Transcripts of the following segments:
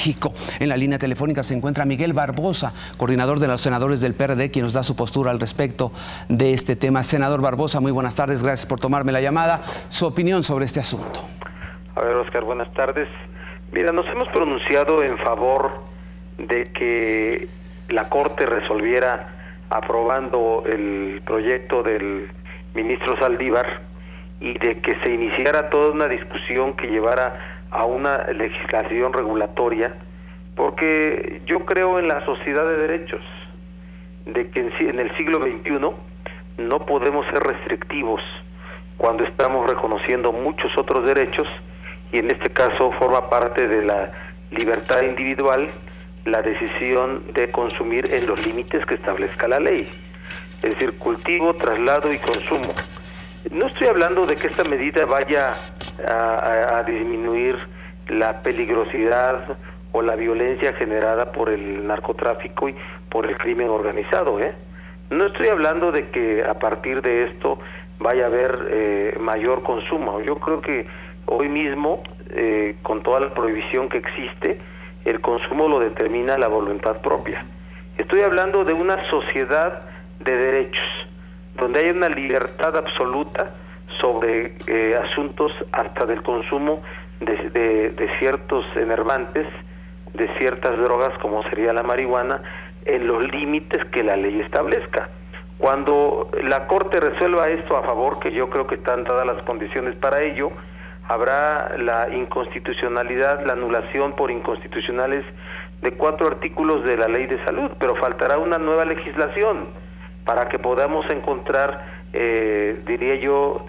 México. En la línea telefónica se encuentra Miguel Barbosa, coordinador de los senadores del PRD, quien nos da su postura al respecto de este tema. Senador Barbosa, muy buenas tardes, gracias por tomarme la llamada. Su opinión sobre este asunto. A ver, Oscar, buenas tardes. Mira, nos hemos pronunciado en favor de que la Corte resolviera aprobando el proyecto del ministro Saldívar y de que se iniciara toda una discusión que llevara a una legislación regulatoria, porque yo creo en la sociedad de derechos, de que en el siglo XXI no podemos ser restrictivos cuando estamos reconociendo muchos otros derechos, y en este caso forma parte de la libertad individual la decisión de consumir en los límites que establezca la ley, es decir, cultivo, traslado y consumo. No estoy hablando de que esta medida vaya a disminuir la peligrosidad o la violencia generada por el narcotráfico y por el crimen organizado, No estoy hablando de que a partir de esto vaya a haber mayor consumo. Yo creo que hoy mismo, con toda la prohibición que existe, el consumo lo determina la voluntad propia. Estoy hablando de una sociedad de derechos, donde hay una libertad absoluta sobre asuntos hasta del consumo de ciertos enervantes, de ciertas drogas como sería la marihuana, en los límites que la ley establezca. Cuando la Corte resuelva esto a favor, que yo creo que están dadas las condiciones para ello, habrá la inconstitucionalidad, la anulación por inconstitucionales de 4 artículos de la Ley de Salud, pero faltará una nueva legislación para que podamos encontrar, diría yo,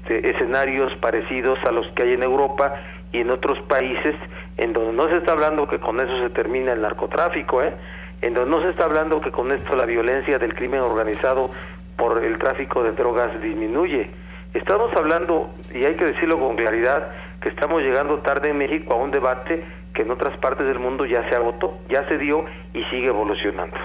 escenarios parecidos a los que hay en Europa y en otros países, en donde no se está hablando que con eso se termina el narcotráfico, en donde no se está hablando que con esto la violencia del crimen organizado por el tráfico de drogas disminuye. Estamos hablando, y hay que decirlo con claridad, que estamos llegando tarde en México a un debate que en otras partes del mundo ya se agotó, ya se dio y sigue evolucionando.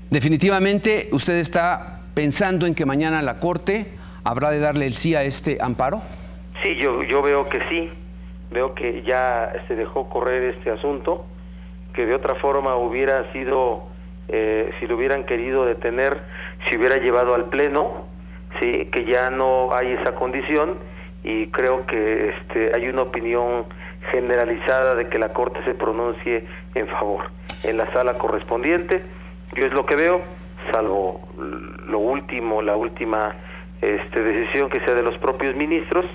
Definitivamente, ¿usted está pensando en que mañana la Corte habrá de darle el sí a este amparo? Sí, yo veo que sí, veo que ya se dejó correr este asunto, que de otra forma hubiera sido, si lo hubieran querido detener, se hubiera llevado al Pleno, sí, que ya no hay esa condición, y creo que hay una opinión generalizada de que la Corte se pronuncie en favor en la sala correspondiente. Yo es lo que veo, salvo la última decisión que sea de los propios ministros,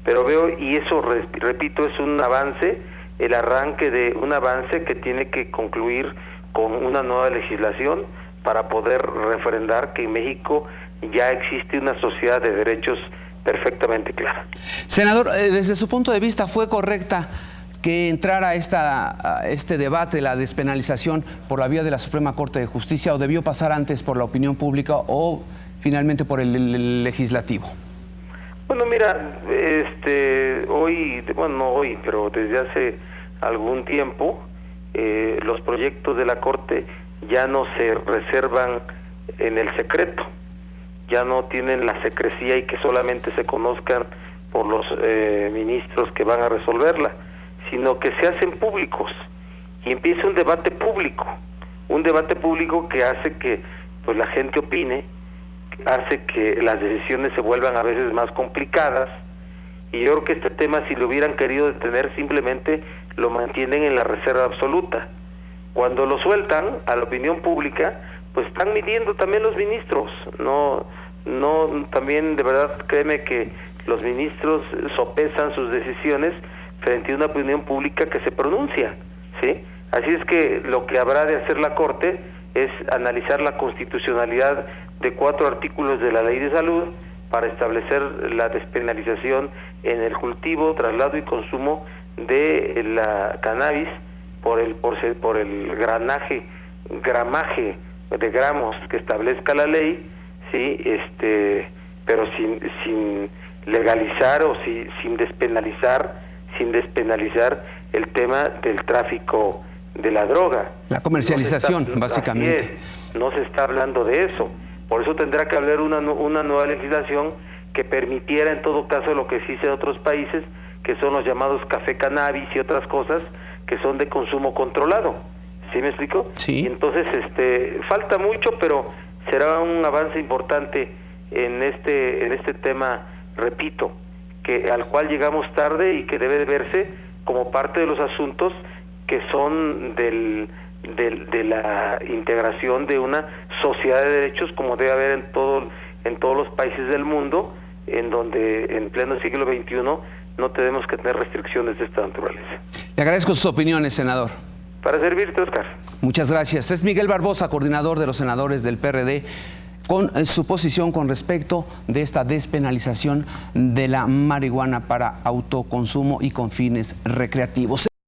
pero veo, y eso repito, es un avance, el arranque de un avance que tiene que concluir con una nueva legislación para poder refrendar que en México ya existe una sociedad de derechos perfectamente clara. Senador, desde su punto de vista, ¿fue correcta que entrara este debate, la despenalización, por la vía de la Suprema Corte de Justicia, o debió pasar antes por la opinión pública o finalmente por el legislativo? Bueno, mira, no hoy, pero desde hace algún tiempo, los proyectos de la Corte ya no se reservan en el secreto, ya no tienen la secrecía y que solamente se conozcan por los ministros que van a resolverla, sino que se hacen públicos y empieza un debate público que hace que pues la gente opine, hace que las decisiones se vuelvan a veces más complicadas, y yo creo que este tema, si lo hubieran querido detener, simplemente lo mantienen en la reserva absoluta. Cuando lo sueltan a la opinión pública, pues están midiendo también los ministros, no, también de verdad créeme que los ministros sopesan sus decisiones frente a una opinión pública que se pronuncia, ¿sí? Así es que lo que habrá de hacer la Corte es analizar la constitucionalidad de 4 artículos de la Ley de Salud para establecer la despenalización en el cultivo, traslado y consumo de la cannabis por el gramaje de gramos que establezca la ley, sí, pero sin legalizar o sin despenalizar el tema del tráfico de la droga. La comercialización, básicamente. No se está hablando de eso. Por eso tendrá que haber una nueva legislación que permitiera en todo caso lo que sí se en otros países, que son los llamados café cannabis y otras cosas, que son de consumo controlado. ¿Sí me explico? Sí. Y entonces falta mucho, pero será un avance importante en este tema, repito, que al cual llegamos tarde y que debe de verse como parte de los asuntos que son de la integración de una sociedad de derechos, como debe haber en todos los países del mundo, en donde en pleno siglo XXI no tenemos que tener restricciones de esta naturaleza. Le agradezco sus opiniones, senador. Para servirte, Oscar. Muchas gracias. Es Miguel Barbosa, coordinador de los senadores del PRD, con su posición con respecto de esta despenalización de la marihuana para autoconsumo y con fines recreativos.